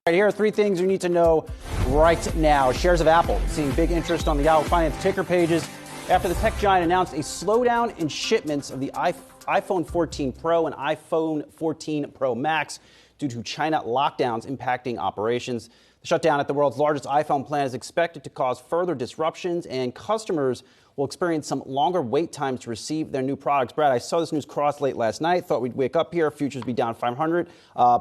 Right, here are three things you need to know right now. Shares of Apple seeing big interest on the Yahoo Finance ticker pages after the tech giant announced a slowdown in shipments of the iPhone 14 Pro and iPhone 14 Pro Max due to China lockdowns impacting operations. The shutdown at the world's largest iPhone plant is expected to cause further disruptions, and customers will experience some longer wait times to receive their new products. Brad, I saw this news cross late last night. Thought we'd wake up here, futures be down 500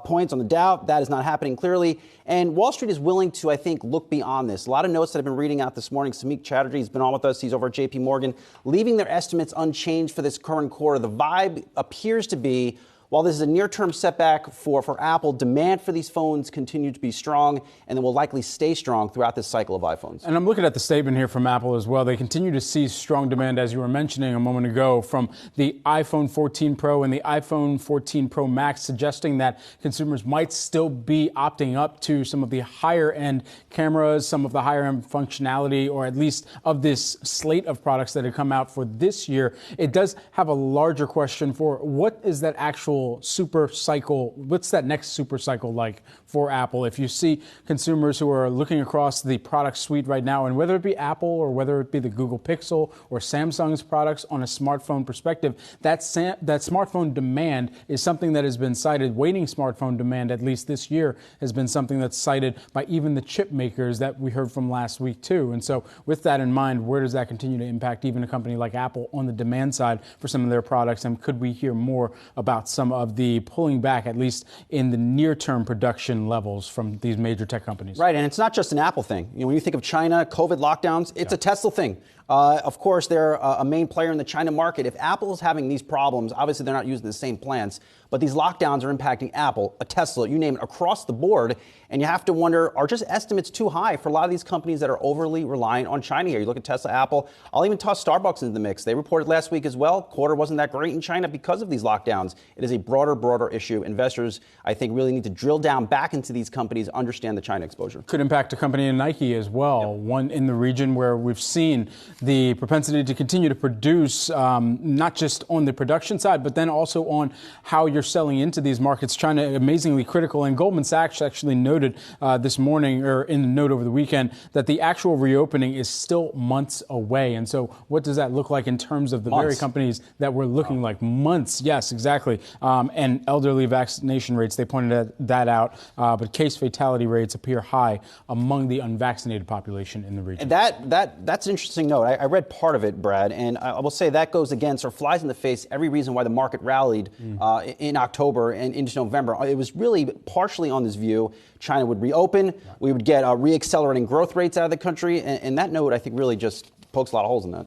points on the Dow. That is not happening clearly. And Wall Street is willing to, I think, look beyond this. A lot of notes that I've been reading out this morning. Samik Chatterjee has been on with us. He's over at JP Morgan, leaving their estimates unchanged for this current quarter. The vibe appears to be, while this is a near-term setback for Apple, demand for these phones continue to be strong, and it will likely stay strong throughout this cycle of iPhones. And I'm looking at the statement here from Apple as well. They continue to see strong demand, as you were mentioning a moment ago, from the iPhone 14 Pro and the iPhone 14 Pro Max, suggesting that consumers might still be opting up to some of the higher-end cameras, some of the higher-end functionality, or at least of this slate of products that have come out for this year. It does have a larger question for what is that actual super cycle, what's that next super cycle like for Apple? If you see consumers who are looking across the product suite right now, and whether it be Apple or whether it be the Google Pixel or Samsung's products on a smartphone perspective, that smartphone demand is something that has been cited. Waning smartphone demand, at least this year, has been something that's cited by even the chip makers that we heard from last week too. And so with that in mind, where does that continue to impact even a company like Apple on the demand side for some of their products? And could we hear more about some of the pulling back, at least in the near-term production levels from these major tech companies? Right, and it's not just an Apple thing. You know, when you think of China, COVID lockdowns, it's a Tesla thing. Of course, they're a main player in the China market. If Apple is having these problems, obviously they're not using the same plants, but these lockdowns are impacting Apple, a Tesla, you name it, across the board. And you have to wonder, are just estimates too high for a lot of these companies that are overly reliant on China here? You look at Tesla, Apple. I'll even toss Starbucks into the mix. They reported last week as well. Quarter wasn't that great in China because of these lockdowns. It is a broader issue. Investors, I think, really need to drill down back into these companies, understand the China exposure. Could impact a company in Nike as well. Yep. One in the region where we've seen the propensity to continue to produce, not just on the production side, but then also on how you're selling into these markets. China, amazingly critical. And Goldman Sachs actually noted this morning, or in the note over the weekend, that the actual reopening is still months away. And so what does that look like in terms of the very companies that we're looking like? Months, yes, exactly. And elderly vaccination rates, they pointed that out. But case fatality rates appear high among the unvaccinated population in the region. And that's an interesting note. I read part of it, Brad, and I will say that goes against or flies in the face every reason why the market rallied in October and into November. It was really partially on this view China would reopen, we would get re-accelerating growth rates out of the country, and that note, I think, really just pokes a lot of holes in that.